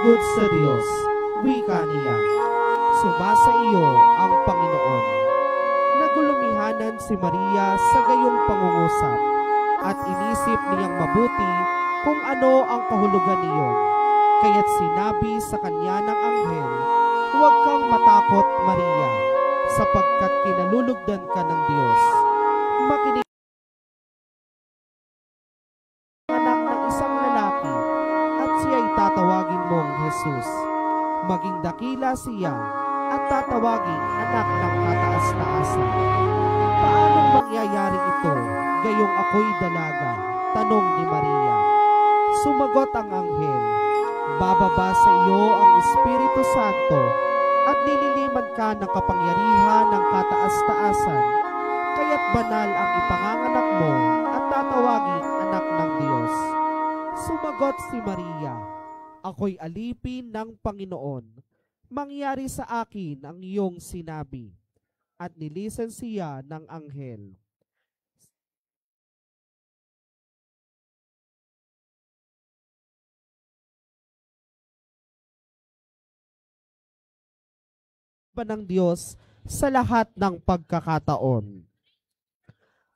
Sumugod sa Diyos, wika niya. Sumasa iyo ang Panginoon. Nagulumihanan si Maria sa gayong pangungusap at inisip niyang mabuti kung ano ang kahulugan niyon. Kaya't sinabi sa kanya ng anghel, "Huwag kang matakot, Maria, sapagkat kinalulugdan ka ng Diyos. Makinig anak ng isang lalaki at siya'y tatawagin mong Jesus. Maging dakila siya at tatawagin anak ng kataas-taasan. Paanong mangyayari ito, gayong ako'y dalaga?" Tanong ni Maria. Sumagot ang anghel, "Bababa sa iyo ang Espiritu Santo at nililiman ka ng kapangyarihan ng kataas-taasan, kaya't banal ang ipanganganak mo at tatawagin anak ng Diyos." Sumagot si Maria, "Ako'y alipin ng Panginoon. Mangyari sa akin ang iyong sinabi." At nilisan siya ng anghel. Ng Diyos sa lahat ng pagkakataon.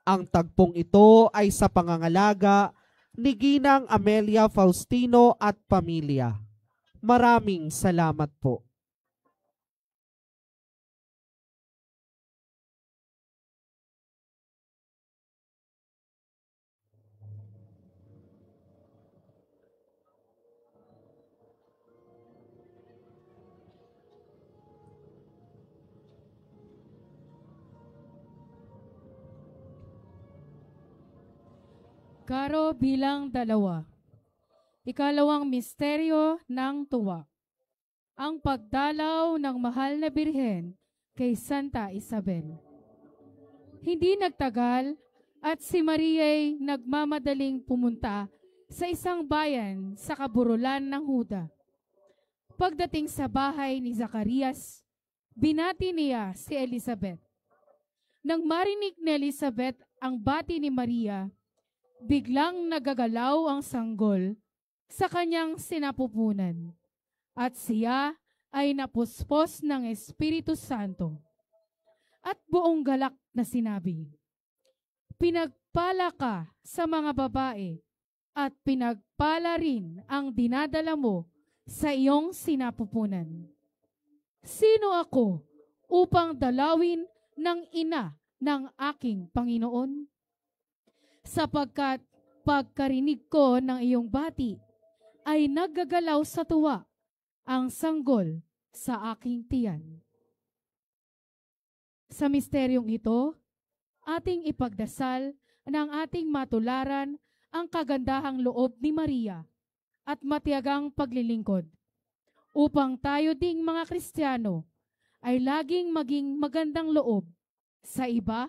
Ang tagpong ito ay sa pangangalaga ni Ginang Amelia Faustino at pamilya. Maraming salamat po. Karo bilang 2. Ikalawang misteryo ng tuwa. Ang pagdalaw ng mahal na birhen kay Santa Isabel. Hindi nagtagal at si Maria'y nagmamadaling pumunta sa isang bayan sa kaburulan ng Huda. Pagdating sa bahay ni Zacarias, binati niya si Elizabeth. Nang marinig ni Elizabeth ang bati ni Maria, biglang nagagalaw ang sanggol sa kanyang sinapupunan at siya ay napuspos ng Espiritu Santo. At buong galak na sinabi, "Pinagpala ka sa mga babae at pinagpala rin ang dinadala mo sa iyong sinapupunan. Sino ako upang dalawin ng ina ng aking Panginoon? Sapagkat pagkarinig ko ng iyong bati, ay naggagalaw sa tuwa ang sanggol sa aking tiyan." Sa misteryong ito, ating ipagdasal ng ating matularan ang kagandahang loob ni Maria at matiyagang paglilingkod, upang tayo ding mga Kristiyano ay laging maging magandang loob sa iba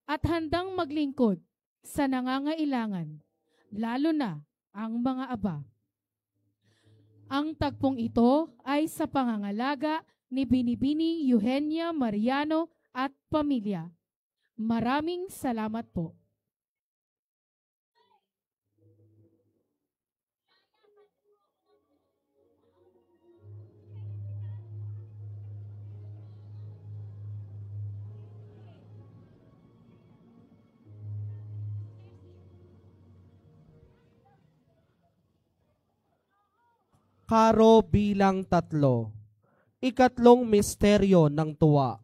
at handang maglingkod sa nangangailangan, lalo na ang mga aba. Ang tagpong ito ay sa pangangalaga ni Binibining Eugenia Mariano at pamilya. Maraming salamat po. Karo bilang 3. Ikatlong misteryo ng tuwa.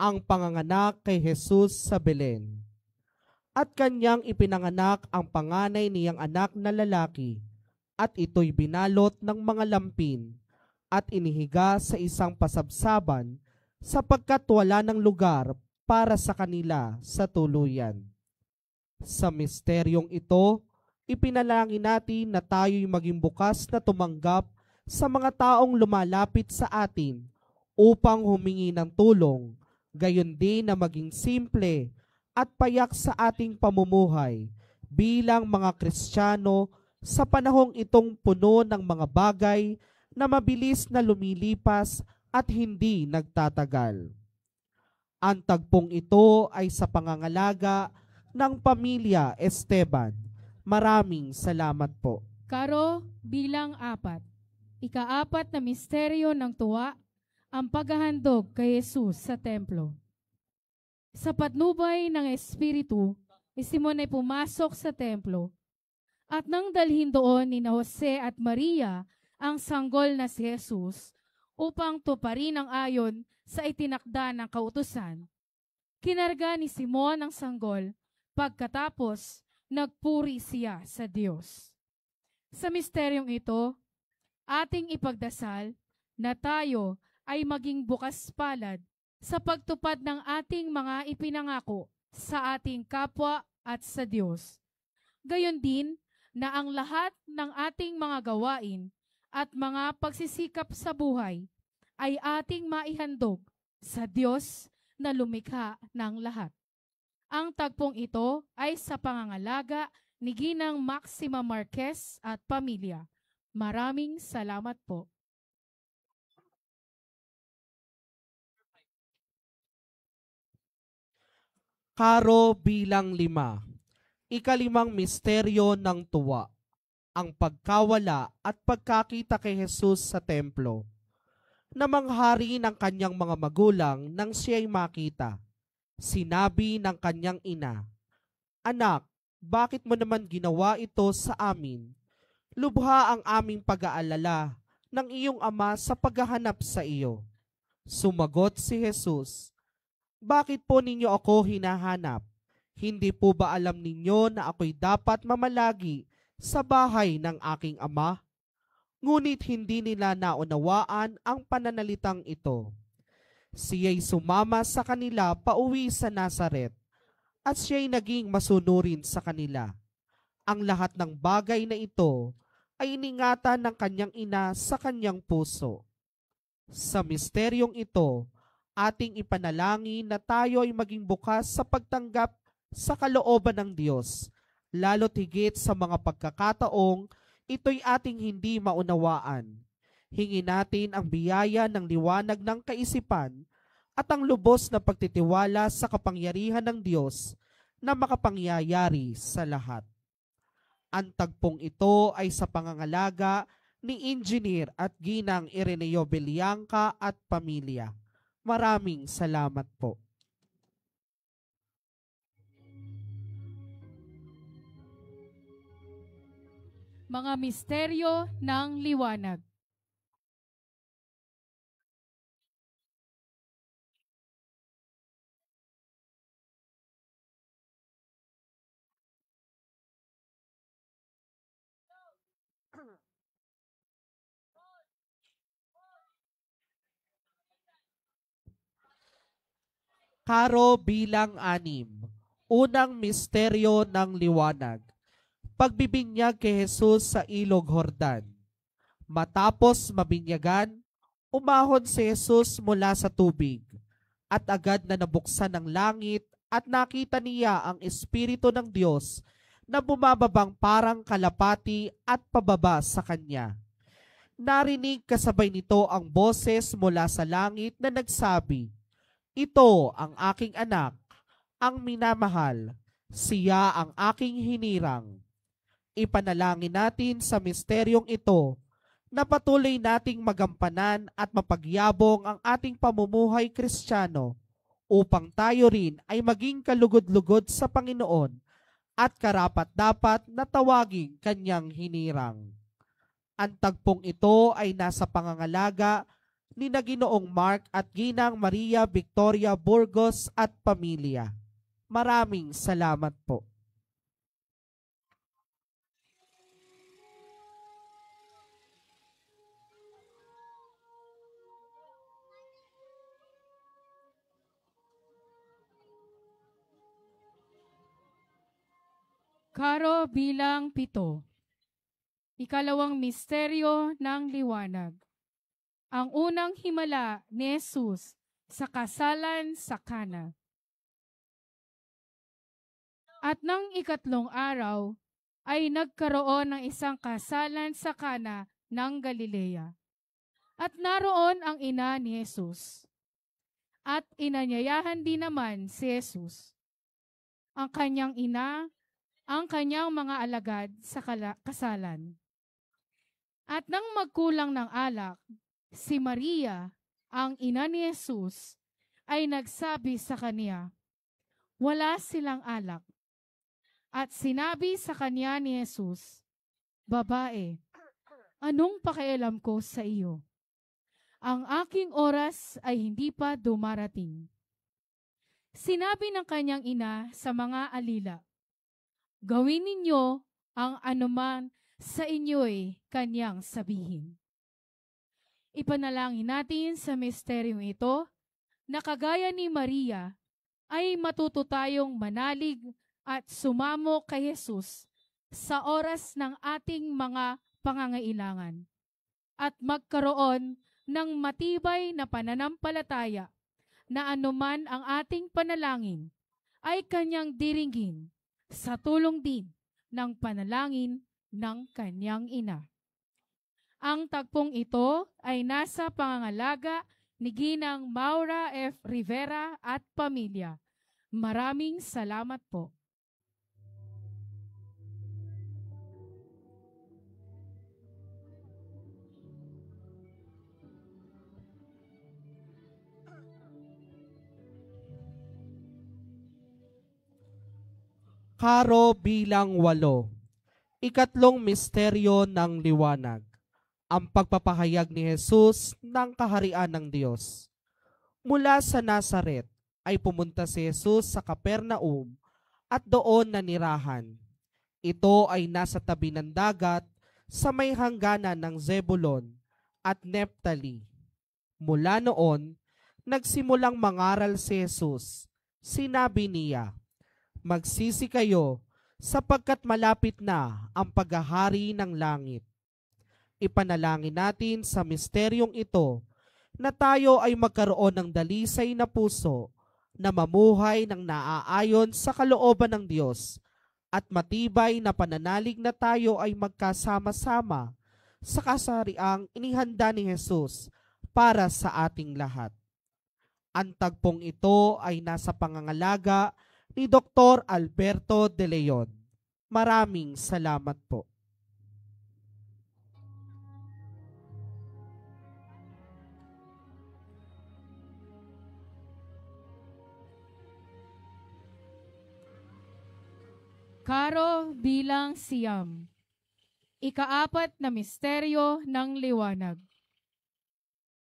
Ang panganganak kay Jesus sa Belen. At kanyang ipinanganak ang panganay niyang anak na lalaki, at ito'y binalot ng mga lampin, at inihiga sa isang pasabsaban, sapagkat wala ng lugar para sa kanila sa tuluyan. Sa misteryong ito, ipinalangin natin na tayo'y maging bukas na tumanggap sa mga taong lumalapit sa atin upang humingi ng tulong, gayon din na maging simple at payak sa ating pamumuhay bilang mga Kristiyano sa panahong itong puno ng mga bagay na mabilis na lumilipas at hindi nagtatagal. Ang tagpong ito ay sa pangangalaga ng pamilya Esteban. Maraming salamat po. Karo bilang 4. Ikaapat na misteryo ng tuwa, ang paghahandog kay Jesus sa templo. Sa patnubay ng Espiritu, si Simon ay pumasok sa templo at nang dalhin doon ni Jose at Maria ang sanggol na si Jesus upang tuparin ang ayon sa itinakda ng kautusan. Kinarga ni Simon ang sanggol, pagkatapos nagpuri siya sa Diyos. Sa misteryong ito, ating ipagdasal na tayo ay maging bukas palad sa pagtupad ng ating mga ipinangako sa ating kapwa at sa Diyos. Gayon din na ang lahat ng ating mga gawain at mga pagsisikap sa buhay ay ating maihandog sa Diyos na lumikha ng lahat. Ang tagpong ito ay sa pangangalaga ni Ginang Maxima Marquez at pamilya. Maraming salamat po. Karo bilang 5. Ikalimang misteryo ng tuwa, ang pagkawala at pagkakita kay Jesus sa templo. Namanghari ng kanyang mga magulang nang siya'y makita. Sinabi ng kanyang ina, "Anak, bakit mo naman ginawa ito sa amin? Lubha ang aming pag-aalala ng iyong ama sa paghahanap sa iyo." Sumagot si Jesus, "Bakit po ninyo ako hinahanap? Hindi po ba alam ninyo na ako'y dapat mamalagi sa bahay ng aking ama?" Ngunit hindi nila naunawaan ang pananalitang ito. Siya'y sumama sa kanila pauwi sa Nazaret, at siya'y naging masunurin sa kanila. Ang lahat ng bagay na ito ay iningatan ng kanyang ina sa kanyang puso. Sa misteryong ito, ating ipanalangin na tayo ay maging bukas sa pagtanggap sa kalooban ng Diyos, lalo't higit sa mga pagkakataong ito'y ating hindi maunawaan. Hingin natin ang biyaya ng liwanag ng kaisipan at ang lubos na pagtitiwala sa kapangyarihan ng Diyos na makapangyayari sa lahat. Ang tagpong ito ay sa pangangalaga ni Engineer at Ginang Ireneo Belianca at pamilya. Maraming salamat po. Mga misteryo ng liwanag. Karo bilang 6. Unang misteryo ng liwanag. Pagbibinyag kay Jesus sa Ilog Jordan. Matapos mabinyagan, umahon si Jesus mula sa tubig, at agad na nabuksan ng langit at nakita niya ang Espiritu ng Diyos na bumababang parang kalapati at pababa sa kanya. Narinig kasabay nito ang boses mula sa langit na nagsabi, "Ito ang aking anak, ang minamahal, siya ang aking hinirang." Ipanalangin natin sa misteryong ito na patuloy nating magampanan at mapagyabong ang ating pamumuhay Kristiyano upang tayo rin ay maging kalugod-lugod sa Panginoon at karapat-dapat na tawaging kanyang hinirang. Ang tagpong ito ay nasa pangangalaga ni Ginoong Mark at Ginang Maria Victoria Burgos at pamilya. Maraming salamat po. Karo bilang 7. Ikalawang misteryo ng liwanag. Ang unang himala ni Jesus sa kasalan sa Kana. At nang ikatlong araw ay nagkaroon ng isang kasalan sa Kana ng Galilea. At naroon ang ina ni Jesus. At inanyayahan din naman si Jesus, ang kanyang ina, ang kanyang mga alagad sa kasalan. At nang magkulang ng alak, si Maria, ang ina ni Jesus, ay nagsabi sa kanya, "Wala silang alak." At sinabi sa kanya ni Jesus, "Babae, anong pakialam ko sa iyo? Ang aking oras ay hindi pa dumarating." Sinabi ng kanyang ina sa mga alila, "Gawin ninyo ang anuman sa inyo'y kanyang sabihin." Ipanalangin natin sa misteryong ito na kagaya ni Maria ay matuto tayong manalig at sumamo kay Jesus sa oras ng ating mga pangangailangan at magkaroon ng matibay na pananampalataya na anuman ang ating panalangin ay kanyang diringgin sa tulong din ng panalangin ng kanyang ina. Ang tagpong ito ay nasa pangangalaga ni Ginang Maura F. Rivera at pamilya. Maraming salamat po. Karo bilang 8. Ikatlong misteryo ng liwanag. Ang pagpapahayag ni Jesus ng kaharian ng Diyos. Mula sa Nazaret ay pumunta si Jesus sa Capernaum at doon nanirahan. Ito ay nasa tabi ng dagat sa may hangganan ng Zebulon at Neptali. Mula noon, nagsimulang mangaral si Jesus. Sinabi niya, "Magsisi kayo sapagkat malapit na ang paghahari ng langit." Ipanalangin natin sa misteryong ito na tayo ay magkaroon ng dalisay na puso na mamuhay ng naaayon sa kalooban ng Diyos at matibay na pananalig na tayo ay magkasama-sama sa kasariang inihanda ni Jesus para sa ating lahat. Ang tagpong ito ay nasa pangangalaga ni Dr. Alberto De Leon. Maraming salamat po. Karo bilang siyam. Ikaapat na misteryo ng liwanag.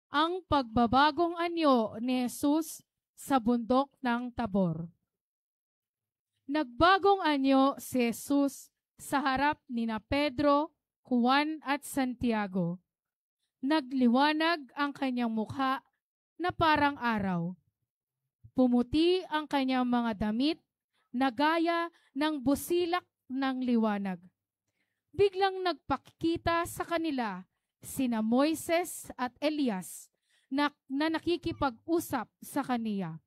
Ang pagbabagong anyo ni Jesus sa bundok ng Tabor. Nagbagong anyo si Jesus sa harap ni na Pedro, Juan at Santiago. Nagliwanag ang kanyang mukha na parang araw. Pumuti ang kanyang mga damit na gaya ng busilak ng liwanag. Biglang nagpakita sa kanila sina Moises at Elias na nakikipag-usap sa kaniya.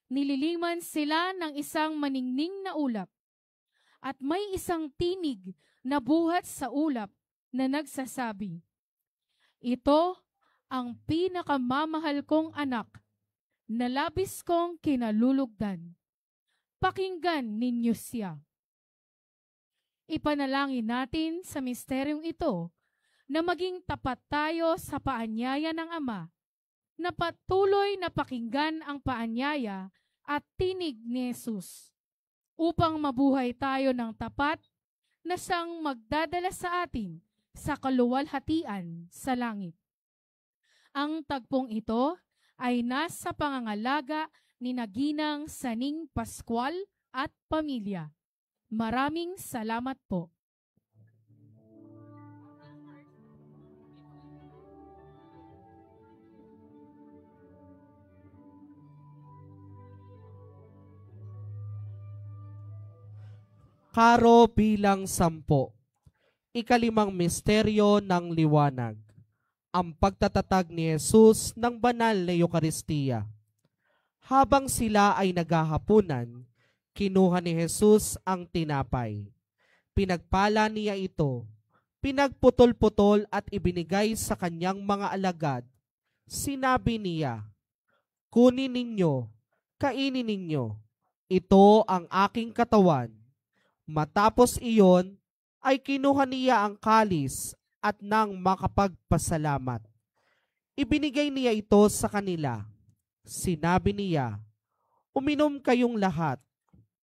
Nililiman sila ng isang maningning na ulap at may isang tinig na buhat sa ulap na nagsasabi, "Ito ang pinakamamahal kong anak na labis kong kinalulugdan. Pakinggan ninyo siya." Ipanalangin natin sa misteryong ito na maging tapat tayo sa paanyaya ng Ama, na patuloy na pakinggan ang paanyaya at tinig ni Jesus, upang mabuhay tayo ng tapat na siyang magdadala sa atin sa kaluwalhatian sa langit. Ang tagpong ito ay nasa pangangalaga ni Ginang Saning Pascual at pamilya. Maraming salamat po. Karo bilang 10. Ikalimang misteryo ng liwanag. Ang pagtatatag ni Jesus ng banal na Eucharistia. Habang sila ay naghahapunan, kinuha ni Jesus ang tinapay. Pinagpala niya ito, pinagputol-putol at ibinigay sa kanyang mga alagad. Sinabi niya, "Kunin ninyo, kainin ninyo. Ito ang aking katawan." Matapos iyon, ay kinuha niya ang kalis at nang makapagpasalamat, ibinigay niya ito sa kanila. Sinabi niya, "Uminom kayong lahat.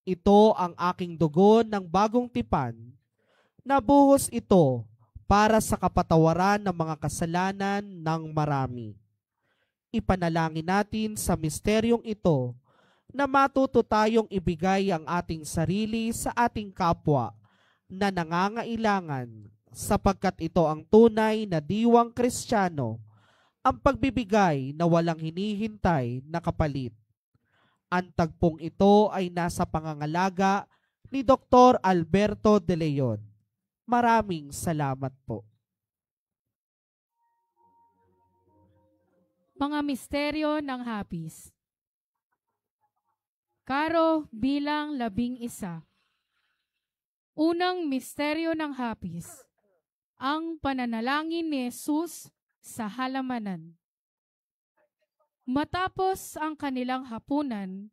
Ito ang aking dugo ng bagong tipan. Nabuhos ito para sa kapatawaran ng mga kasalanan ng marami." Ipanalangin natin sa misteryong ito na matuto tayong ibigay ang ating sarili sa ating kapwa na nangangailangan, sapagkat ito ang tunay na diwang Kristiyano, ang pagbibigay na walang hinihintay na kapalit. Ang tagpong ito ay nasa pangangalaga ni Dr. Alberto De Leon. Maraming salamat po. Mga misteryo ng hapis. Karo bilang 11. Unang misteryo ng hapis, ang pananalangin ni Jesus sa halamanan. Matapos ang kanilang hapunan,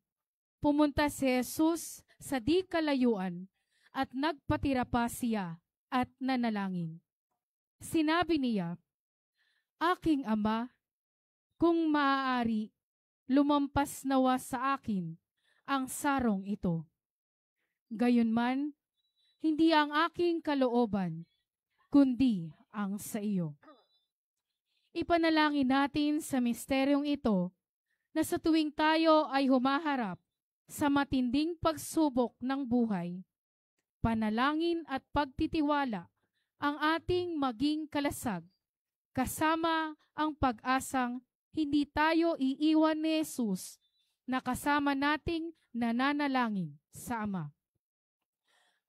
pumunta si Jesus sa di kalayuan at nagpatira pa siya at nanalangin. Sinabi niya, "Aking Ama, kung maaari, lumampas nawa sa akin ang sarong ito. Gayunman, hindi ang aking kalooban, kundi ang sa iyo." Ipanalangin natin sa misteryong ito na sa tuwing tayo ay humaharap sa matinding pagsubok ng buhay, panalangin at pagtitiwala ang ating maging kalasag, kasama ang pag-asang hindi tayo iiwan ni Jesus na kasama nating nananalangin sa Ama.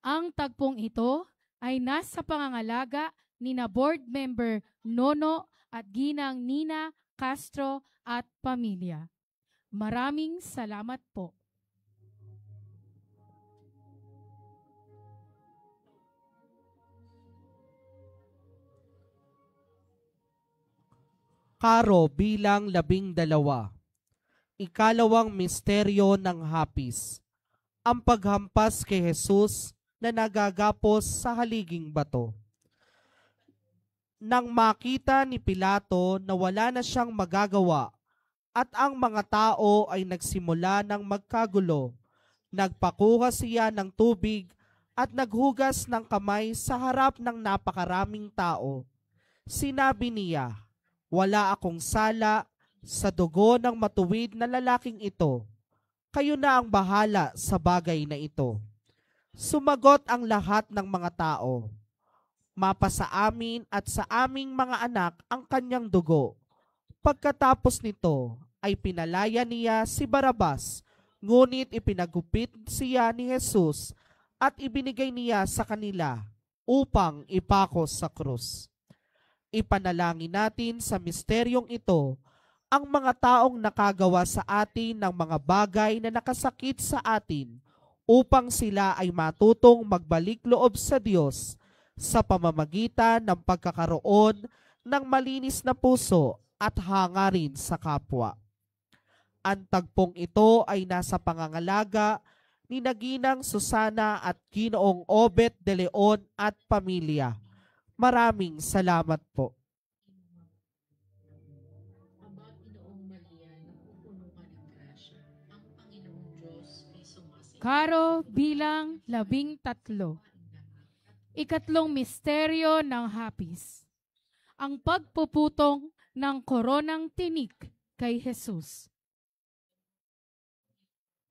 Ang tagpong ito ay nasa pangangalaga ni na board member Nono at Ginang Nina Castro at pamilya. Maraming salamat po. Karo bilang 12. Ikalawang misteryo ng hapis, ang paghampas kay Jesus na nagagapos sa haliging bato. Nang makita ni Pilato na wala na siyang magagawa at ang mga tao ay nagsimula ng magkagulo, nagpakuha siya ng tubig at naghugas ng kamay sa harap ng napakaraming tao. Sinabi niya, "Wala akong sala sa dugo ng matuwid na lalaking ito. Kayo na ang bahala sa bagay na ito." Sumagot ang lahat ng mga tao, "Mapasa amin at sa aming mga anak ang kanyang dugo." Pagkatapos nito ay pinalaya niya si Barabas, ngunit ipinagupit siya ni Jesus at ibinigay niya sa kanila upang ipako sa krus. Ipanalangin natin sa misteryong ito ang mga taong nakagawa sa atin ng mga bagay na nakasakit sa atin, upang sila ay matutong magbalik loob sa Diyos sa pamamagitan ng pagkakaroon ng malinis na puso at hangarin sa kapwa. Ang tagpong ito ay nasa pangangalaga ni Ginang Susana at Ginoong Obet de Leon at pamilya. Maraming salamat po. Aba, Pinoong Maria, napupuno ka ng grasya. Ang Panginoong Diyos ay sumasin. Karo bilang 13. Ikatlong misteryo ng hapis, ang pagpuputong ng koronang tinik kay Jesus.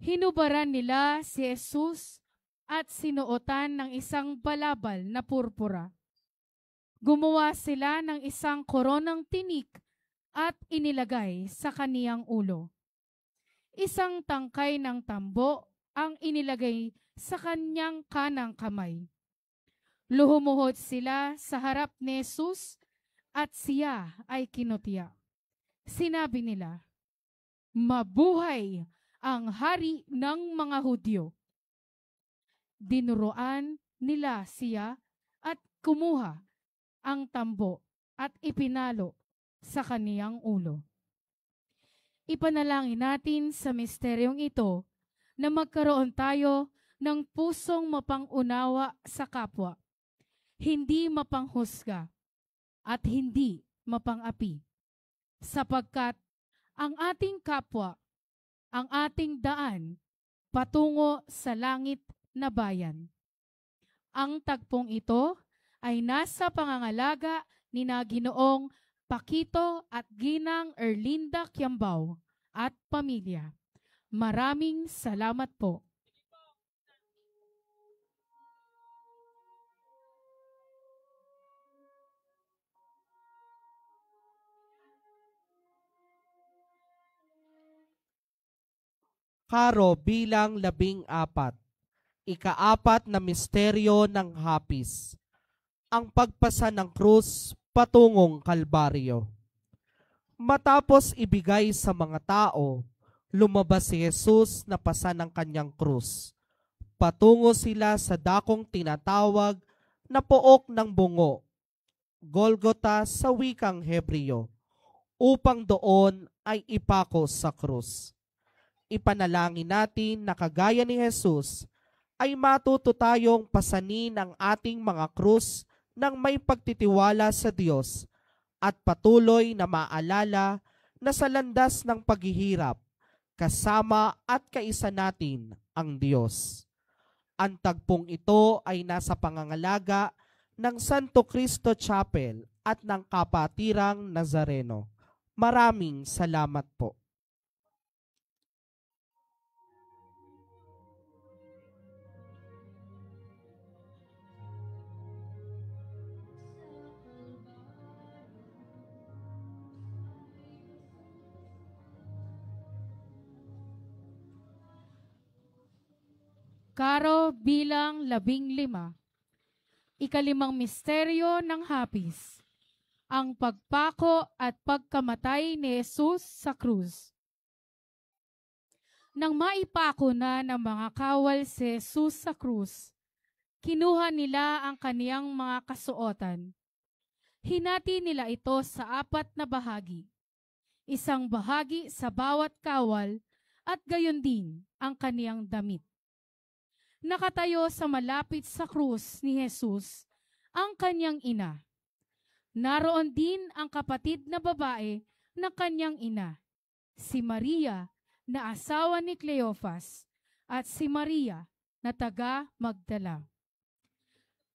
Hinubaran nila si Jesus at sinuotan ng isang balabal na purpura. Gumawa sila ng isang koronang tinik at inilagay sa kaniyang ulo. Isang tangkay ng tambo ang inilagay sa kanyang kanang kamay. Luhumuhod sila sa harap ni Jesus at siya ay kinutya. Sinabi nila, "Mabuhay ang hari ng mga Hudyo." Dinuruan nila siya at kumuha ang tambo at ipinalo sa kaniyang ulo. Ipanalangin natin sa misteryong ito na magkaroon tayo ng pusong mapang-unawa sa kapwa, hindi mapanghusga, at hindi mapang-api, sapagkat ang ating kapwa, ang ating daan, patungo sa langit na bayan. Ang tagpong ito ay nasa pangangalaga ni Ginoong Paquito at Ginang Erlinda Quiambao at pamilya. Maraming salamat po. Karo bilang 14. Ikaapat na misteryo ng hapis. Ang pagpasa ng krus patungong Kalbaryo. Matapos ibigay sa mga tao, lumabas si Jesus na pasa ng kanyang krus. Patungo sila sa dakong tinatawag na Pook ng Bungo, Golgota sa wikang Hebreo, upang doon ay ipako sa krus. Ipanalangin natin na kagaya ni Jesus ay matuto tayong pasanin ang ating mga krus ng may pagtitiwala sa Diyos at patuloy na maalala na sa landas ng paghihirap, kasama at kaisa natin ang Diyos. Ang tagpong ito ay nasa pangangalaga ng Santo Cristo Chapel at ng Kapatirang Nazareno. Maraming salamat po. Karo bilang 15. Ikalimang misteryo ng hapis. Ang pagpako at pagkamatay ni Jesus sa krus. Nang maipako na ng mga kawal si Jesus sa krus, kinuha nila ang kaniyang mga kasuotan. Hinati nila ito sa 4 na bahagi. Isang bahagi sa bawat kawal at gayon din ang kaniyang damit. Nakatayo sa malapit sa krus ni Jesus ang kanyang ina. Naroon din ang kapatid na babae ng kanyang ina, si Maria na asawa ni Cleophas at si Maria na taga Magdala.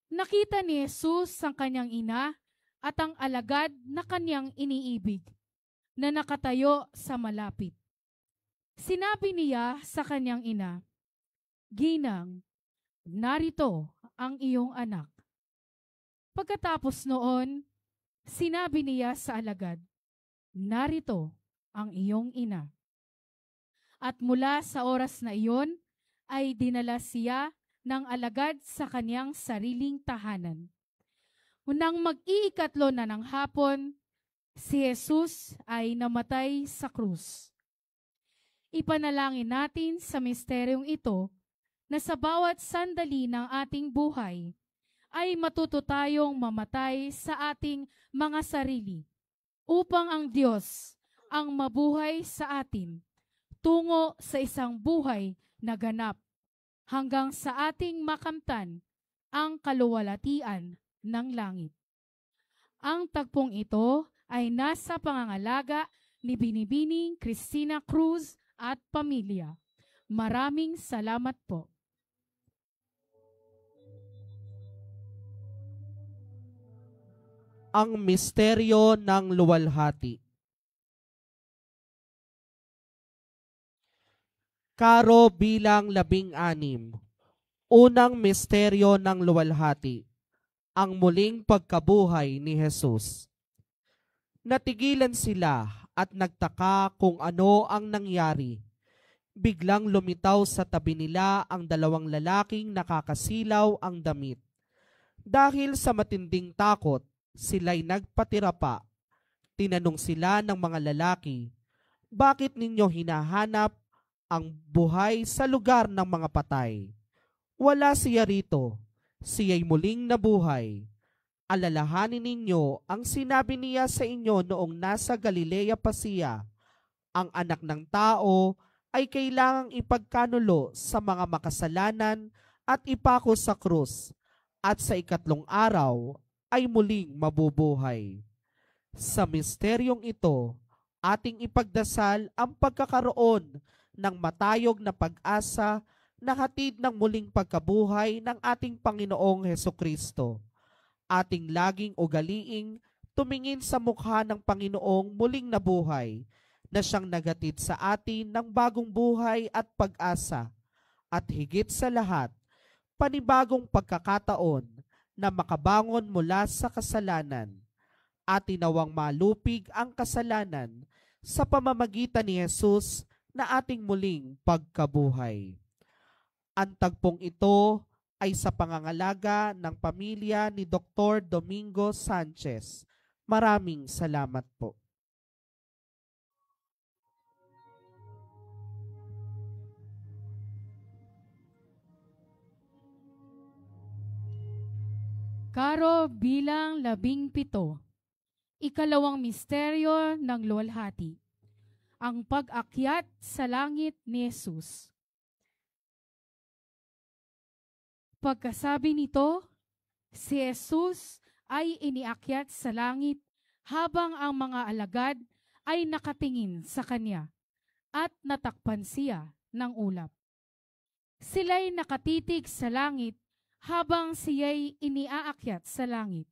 Nakita ni Jesus ang kanyang ina at ang alagad na kanyang iniibig na nakatayo sa malapit. Sinabi niya sa kanyang ina, "Ginang, narito ang iyong anak." Pagkatapos noon, sinabi niya sa alagad, "Narito ang iyong ina." At mula sa oras na iyon, ay dinala siya ng alagad sa kanyang sariling tahanan. Nang mag-iikatlo na ng hapon, si Jesus ay namatay sa krus. Ipanalangin natin sa misteryong ito na sa bawat sandali ng ating buhay ay matuto tayong mamatay sa ating mga sarili upang ang Diyos ang mabuhay sa atin tungo sa isang buhay na ganap hanggang sa ating makamtan ang kaluwalhatian ng langit. Ang tagpong ito ay nasa pangangalaga ni Binibining Cristina Cruz at pamilya. Maraming salamat po. Ang misteryo ng luwalhati. Karo bilang 16. Unang misteryo ng luwalhati, ang muling pagkabuhay ni Jesus. Natigilan sila at nagtaka kung ano ang nangyari. Biglang lumitaw sa tabi nila ang 2 lalaking nakakasilaw ang damit. Dahil sa matinding takot, sila'y nagpatira pa. Tinanong sila ng mga lalaki, "Bakit ninyo hinahanap ang buhay sa lugar ng mga patay? Wala siya rito, siya'y muling nabuhay. Alalahanin ninyo ang sinabi niya sa inyo noong nasa Galilea pa siya. Ang anak ng tao ay kailangang ipagkanulo sa mga makasalanan at ipako sa krus, at sa ikatlong araw ay muling mabubuhay. Sa misteryong ito, ating ipagdasal ang pagkakaroon ng matayog na pag-asa na hatid ng muling pagkabuhay ng ating Panginoong Hesukristo. Ating laging ugaliing tumingin sa mukha ng Panginoong muling nabuhay na siyang nagatid sa atin ng bagong buhay at pag-asa at higit sa lahat, panibagong pagkakataon na makabangon mula sa kasalanan at tinawang malupig ang kasalanan sa pamamagitan ni Jesus na ating muling pagkabuhay. Ang tagpong ito ay sa pangangalaga ng pamilya ni Dr. Domingo Sanchez. Maraming salamat po. Karo bilang 17. Ikalawang misteryo ng luwalhati. Ang pag-akyat sa langit ni Jesus. Pagkasabi nito, si Jesus ay iniakyat sa langit habang ang mga alagad ay nakatingin sa kanya at natakpan siya ng ulap. Sila'y nakatitig sa langit habang siya'y iniaakyat sa langit.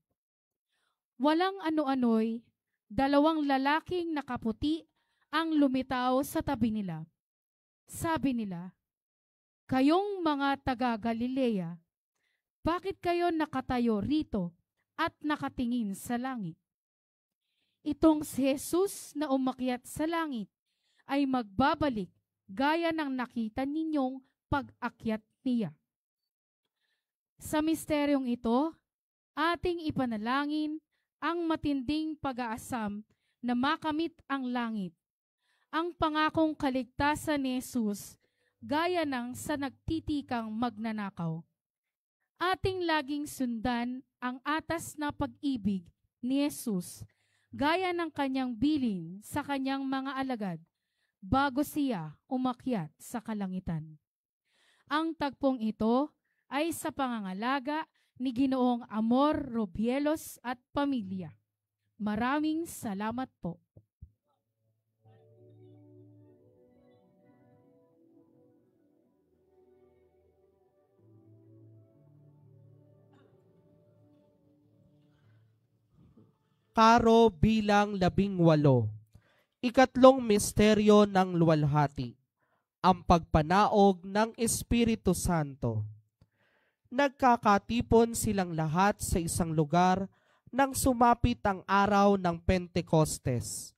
Walang ano-ano'y, 2 lalaking nakaputi ang lumitaw sa tabi nila. Sabi nila, "Kayong mga taga-Galilea, bakit kayo nakatayo rito at nakatingin sa langit? Itong si Jesus na umakyat sa langit ay magbabalik gaya ng nakita ninyong pag-akyat niya." Sa misteryong ito, ating ipanalangin ang matinding pag-aasam na makamit ang langit, ang pangakong kaligtasan ni Jesus gaya ng sa nagtitikang magnanakaw. Ating laging sundan ang atas na pag-ibig ni Jesus gaya ng kanyang bilin sa kanyang mga alagad bago siya umakyat sa kalangitan. Ang tagpong ito ay sa pangangalaga ni Ginoong Amor Robielos at pamilya. Maraming salamat po. Karo bilang 18. Ikatlong misteryo ng luwalhati. Ang pagpanaog ng Espiritu Santo. Nagkakatipon silang lahat sa isang lugar nang sumapit ang araw ng Pentecostes.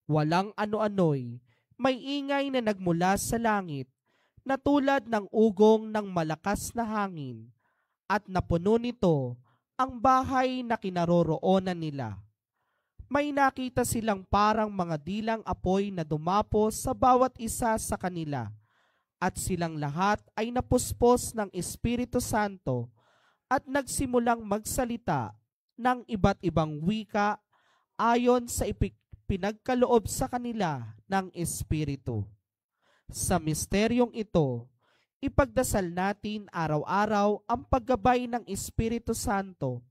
Walang ano-ano'y, may ingay na nagmula sa langit na tulad ng ugong ng malakas na hangin at napuno nito ang bahay na kinaroroonan nila. May nakita silang parang mga dilang apoy na dumapo sa bawat isa sa kanila at silang lahat ay napuspos ng Espiritu Santo at nagsimulang magsalita ng iba't ibang wika ayon sa pinagkaloob sa kanila ng Espiritu. Sa misteryong ito, ipagdasal natin araw-araw ang paggabay ng Espiritu Santo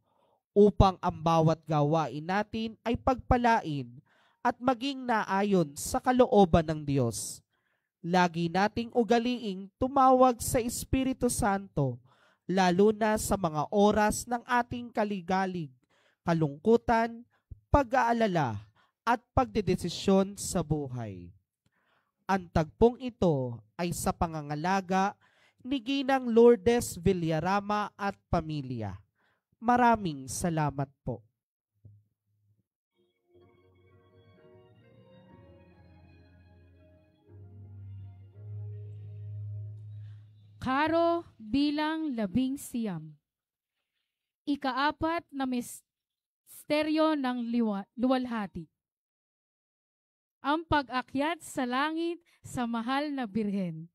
upang ang bawat gawain natin ay pagpalain at maging naayon sa kalooban ng Diyos. Lagi nating ugaliing tumawag sa Espiritu Santo, lalo na sa mga oras ng ating kaligalig, kalungkutan, pag-aalala, at pagdedesisyon sa buhay. Ang tagpong ito ay sa pangangalaga ni Ginang Lourdes Villarama at pamilya. Maraming salamat po. Karo bilang 19. Ikaapat na misteryo ng luwalhati. Ang pag-akyat sa langit sa mahal na birhen.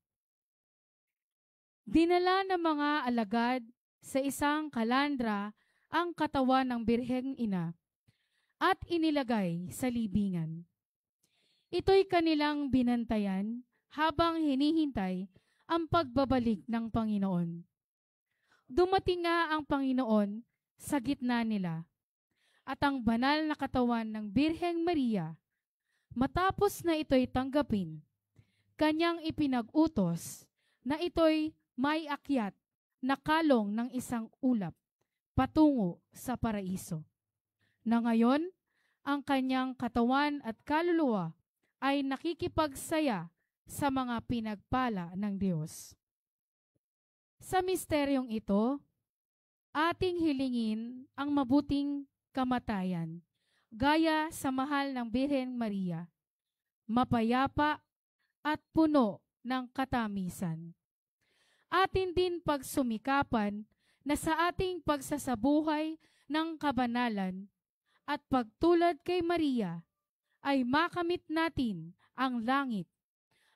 Dinala ng mga alagad sa isang kalandra ang katawan ng birheng ina at inilagay sa libingan. Ito'y kanilang binantayan habang hinihintay ang pagbabalik ng Panginoon. Dumating nga ang Panginoon sa gitna nila at ang banal na katawan ng Birheng Maria. Matapos na ito'y tanggapin, kanyang ipinag-utos na ito'y may akyat na kalong ng isang ulap patungo sa paraiso. Na ngayon, ang kanyang katawan at kaluluwa ay nakikipagsaya sa mga pinagpala ng Diyos. Sa misteryong ito, ating hilingin ang mabuting kamatayan, gaya sa mahal ng Birhen Maria, mapayapa at puno ng katamisan. Atin din pagsumikapan na sa ating pagsasabuhay ng kabanalan at pagtulad kay Maria ay makamit natin ang langit,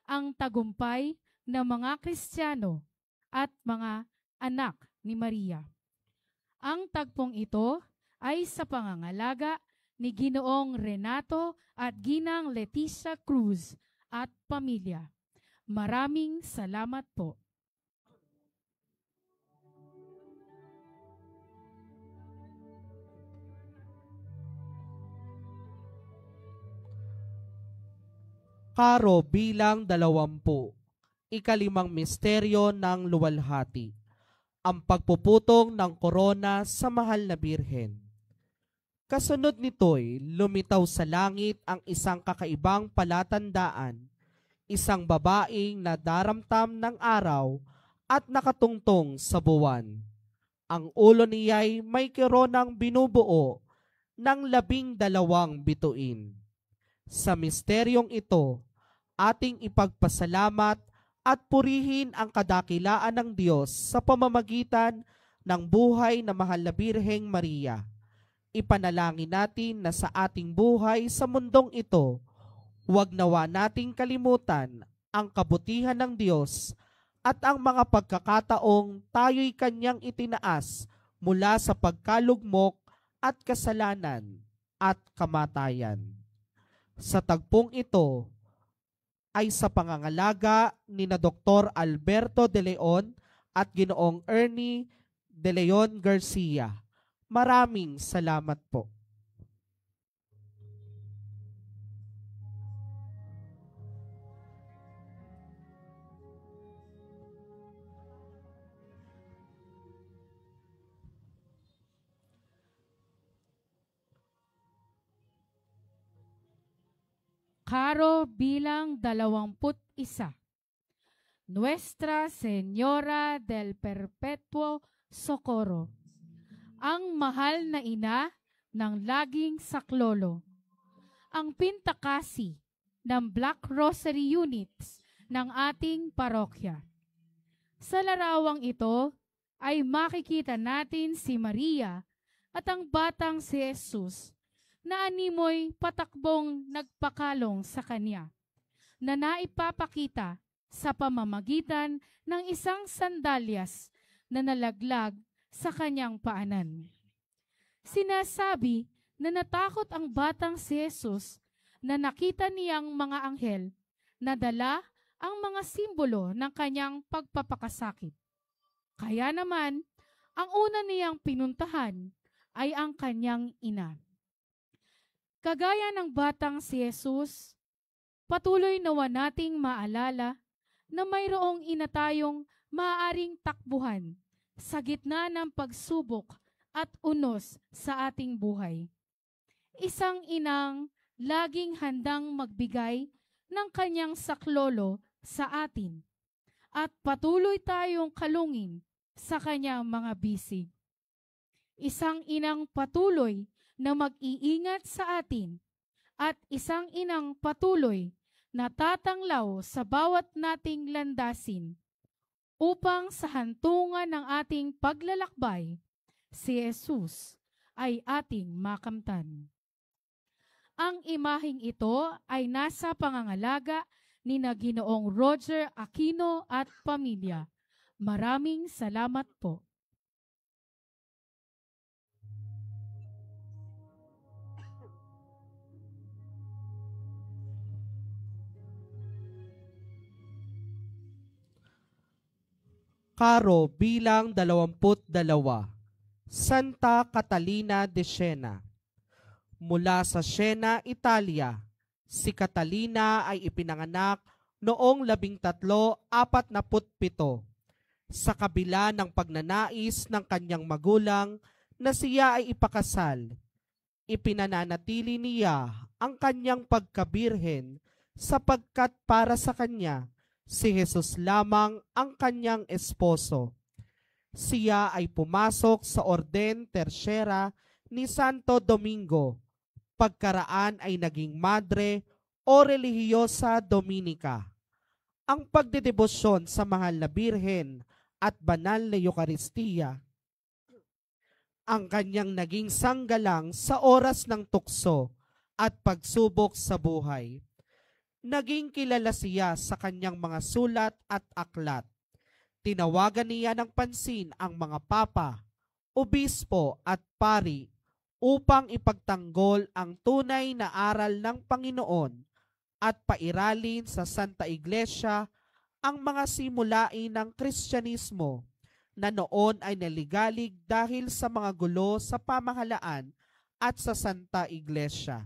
ang tagumpay ng mga Kristiyano at mga anak ni Maria. Ang tagpong ito ay sa pangangalaga ni Ginoong Renato at Ginang Leticia Cruz at pamilya. Maraming salamat po. Karo bilang 20, ikalimang misteryo ng luwalhati, ang pagpuputong ng korona sa mahal na Birhen. Kasunod nito'y lumitaw sa langit ang isang kakaibang palatandaan, isang babaeng nadaramtam ng araw at nakatungtong sa buwan. Ang ulo niya'y may koronang binubuo ng 12 bituin. Sa misteryong ito, ating ipagpasalamat at purihin ang kadakilaan ng Diyos sa pamamagitan ng buhay na mahal na Birheng Maria. Ipanalangin natin na sa ating buhay sa mundong ito, huwag nawa nating kalimutan ang kabutihan ng Diyos at ang mga pagkakataong tayo'y kanyang itinaas mula sa pagkalugmok at kasalanan at kamatayan. Sa tagpong ito ay sa pangangalaga ni na Dr. Alberto de Leon at Ginoong Ernie de Leon Garcia. Maraming salamat po. Karo bilang 21, Nuestra Señora del Perpetuo Socorro, ang mahal na ina ng laging saklolo, ang pintakasi ng Black Rosary Units ng ating parokya. Sa larawang ito ay makikita natin si Maria at ang batang si Jesus na animoy patakbong nagpakalong sa kanya, na naipapakita sa pamamagitan ng isang sandalyas na nalaglag sa kanyang paanan. Sinasabi na natakot ang batang si Jesus na nakita niyang mga anghel na dala ang mga simbolo ng kanyang pagpapakasakit. Kaya naman, ang una niyang pinuntahan ay ang kanyang ina. Kagaya ng batang si Jesus, patuloy nawa nating maalala na mayroong ina tayong maaaring takbuhan sa gitna ng pagsubok at unos sa ating buhay. Isang inang laging handang magbigay ng kanyang saklolo sa atin at patuloy tayong kalungin sa kanyang mga bisig. Isang inang patuloy na mag-iingat sa atin at isang inang patuloy na tatanglaw sa bawat nating landasin upang sa hantungan ng ating paglalakbay, si Jesus ay ating makamtan. Ang imaheng ito ay nasa pangangalaga ni na Ginoong Roger Aquino at pamilya. Maraming salamat po. Karo bilang 22, Santa Catalina de Siena, Mula sa Siena, Italia, si Catalina ay ipinanganak noong 1347 sa kabila ng pagnanais ng kanyang magulang na siya ay ipakasal. Ipinananatili niya ang kanyang pagkabirhen sapagkat para sa kanya, si Jesus lamang ang kanyang esposo. Siya ay pumasok sa Orden Tertiaria ni Santo Domingo. Pagkaraan ay naging madre o relihiyosa Dominika. Ang pagdedebosyon sa mahal na Birhen at banal na Eucharistia ang kanyang naging sanggalang sa oras ng tukso at pagsubok sa buhay. Naging kilala siya sa kanyang mga sulat at aklat. Tinawagan niya ng pansin ang mga papa, obispo at pari upang ipagtanggol ang tunay na aral ng Panginoon at pairalin sa Santa Iglesia ang mga simulain ng Kristyanismo na noon ay naligalig dahil sa mga gulo sa pamahalaan at sa Santa Iglesia.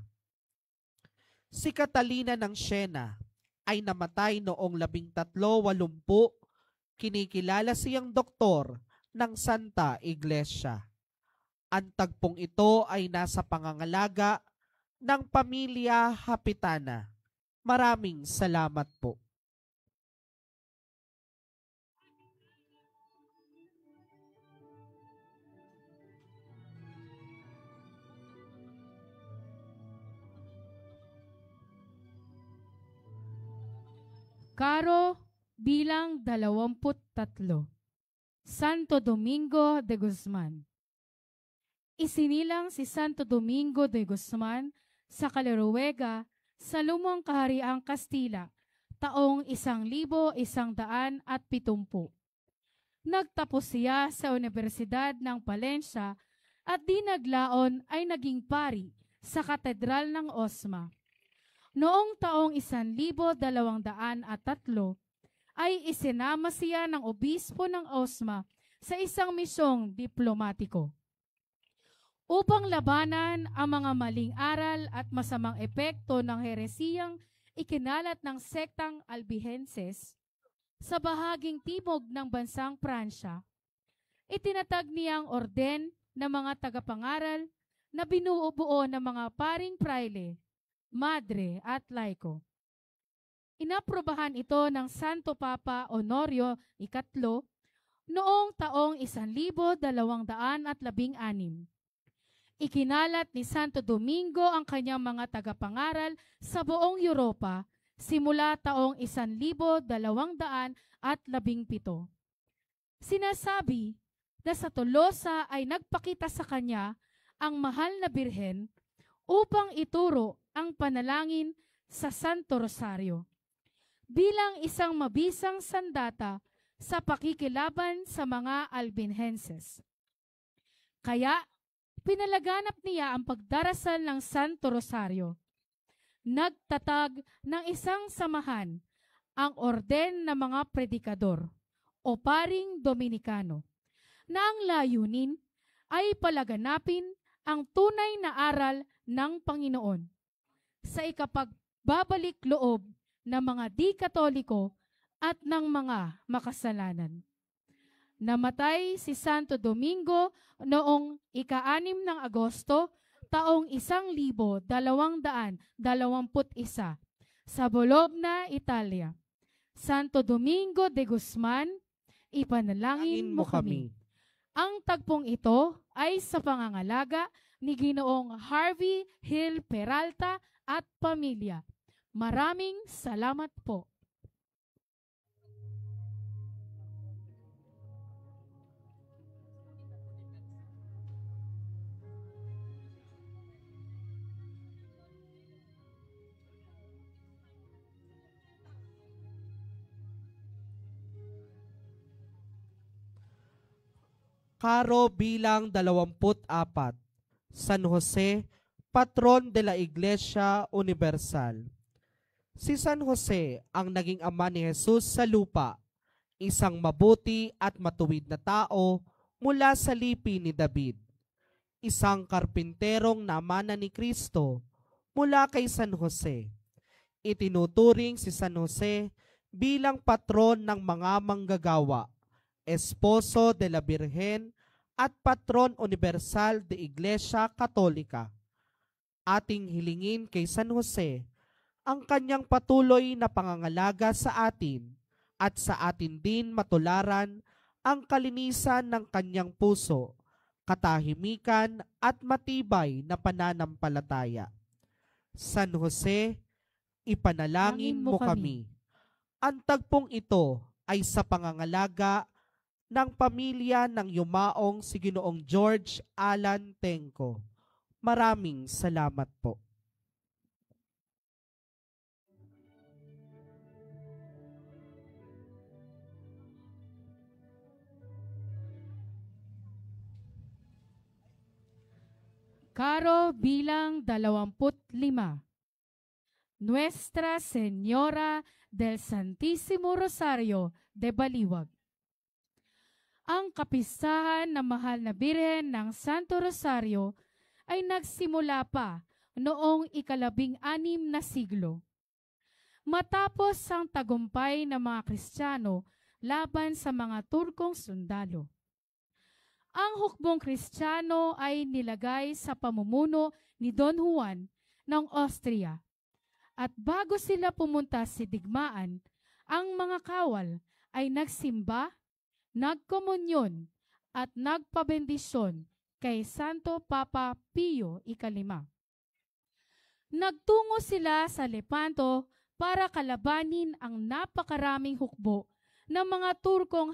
Si Catalina ng Siena ay namatay noong 1380, kinikilala siyang doktor ng Santa Iglesia. Ang tagpong ito ay nasa pangangalaga ng pamilya Hapitana. Maraming salamat po. Caro bilang 23. Santo Domingo de Guzman. Isinilang si Santo Domingo de Guzman sa Caleruega sa Lumang Kahariang Kastila taong 1170. Nagtapos siya sa Universidad ng Palencia at di naglaon ay naging pari sa Katedral ng Osma. Noong taong 1203 ay isinama siya ng obispo ng Osma sa isang misyong diplomatiko. Upang labanan ang mga maling aral at masamang epekto ng heresiyang ikinalat ng sektang Albigenses sa bahaging timog ng bansang Pransya, itinatag niyang orden ng mga tagapangaral na binubuo ng mga paring praile, madre at laiko. Inaprobahan ito ng Santo Papa Honorio III noong taong 1216. Ikinalat ni Santo Domingo ang kanyang mga tagapangaral sa buong Europa simula taong 1217. Sinasabi na sa Tolosa ay nagpakita sa kanya ang mahal na Birhen upang ituro ang panalangin sa Santo Rosario bilang isang mabisang sandata sa pakikilaban sa mga Albigenses. Kaya, pinalaganap niya ang pagdarasal ng Santo Rosario. Nagtatag ng isang samahan, ang Orden ng mga Predikador o Paring Dominikano, na ang layunin ay palaganapin ang tunay na aral ng Panginoon sa ikapagbabalik loob ng mga di-Katoliko at ng mga makasalanan. Namatay si Santo Domingo noong ika-6 ng Agosto taong 1221 sa Bologna, Italia. Santo Domingo de Guzman, ipanalangin mo kami. Ang tagpong ito ay sa pangangalaga ni Ginoong Harvey Hill Peralta at pamilya. Maraming salamat po. Caro bilang 24. San Jose, patron de la Iglesia Universal. Si San Jose ang naging ama ni Jesus sa lupa, isang mabuti at matuwid na tao mula sa lipi ni David. isang karpinterong namana ni Kristo mula kay San Jose. Itinuturing si San Jose bilang patron ng mga manggagawa, esposo de la Virgen at patron universal de Iglesia Katolika. Ating hilingin kay San Jose ang kanyang patuloy na pangangalaga sa atin at sa atin din matularan ang kalinisan ng kanyang puso, katahimikan at matibay na pananampalataya. San Jose, ipanalangin mo kami. Ang tagpong ito ay sa pangangalaga ng pamilya ng yumaong si Ginoong George Alan Tenco. Maraming salamat po. Karo bilang 25. Nuestra Señora del Santísimo Rosario de Baliwag. Ang kapistahan ng mahal na Birhen ng Santo Rosario ay nagsimula pa noong ika-16 na siglo. Matapos ang tagumpay ng mga Kristiyano laban sa mga Turkong sundalo. Ang hukbong Kristiyano ay nilagay sa pamumuno ni Don Juan ng Austria. At bago sila pumunta sa digmaan, ang mga kawal ay nagsimba, nagkomunyon at nagpabendisyon kay Santo Papa Pio IX. Nagtungo sila sa Lepanto para kalabanin ang napakaraming hukbo ng mga Turkong,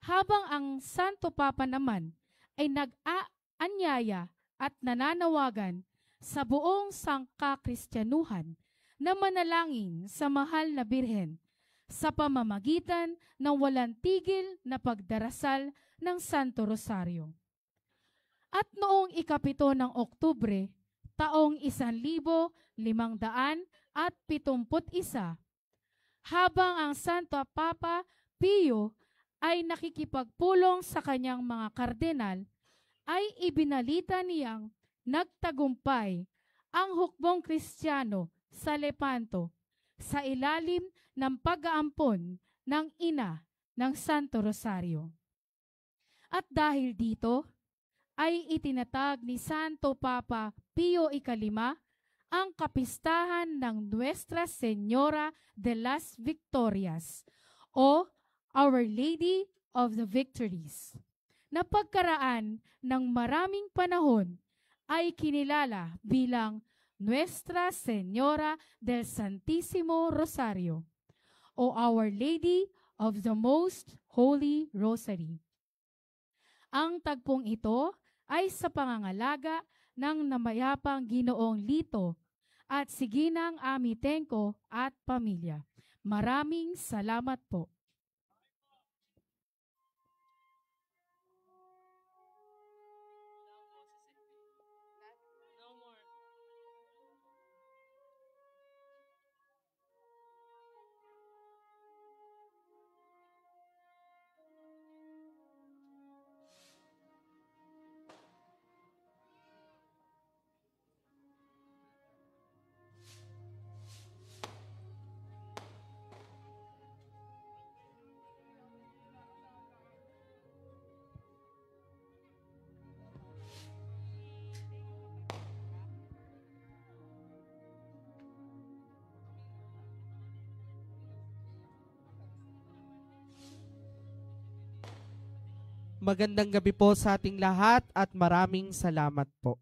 habang ang Santo Papa naman ay nag-aanyaya at nananawagan sa buong sangkakristyanuhan na manalangin sa mahal na Birhen sa pamamagitan ng walang tigil na pagdarasal ng Santo Rosario. At noong ika-7 ng Oktubre, taong 1571, habang ang Santo Papa Pio ay nakikipagpulong sa kanyang mga kardinal, ay ibinalita niyang nagtagumpay ang hukbong Kristiyano sa Lepanto sa ilalim ng pag-aampon ng ina ng Santo Rosario. At dahil dito, ay itinatag ni Santo Papa Pio IX ang kapistahan ng Nuestra Señora de las Victorias o Our Lady of the Victories, na pagkaraan ng maraming panahon ay kinilala bilang Nuestra Señora del Santísimo Rosario o Our Lady of the Most Holy Rosary. Ang tagpong ito ay sa pangangalaga ng namayapang Ginoong Lito at si Ginang Ami Tenco at pamilya. Maraming salamat po. Magandang gabi po sa ating lahat at maraming salamat po.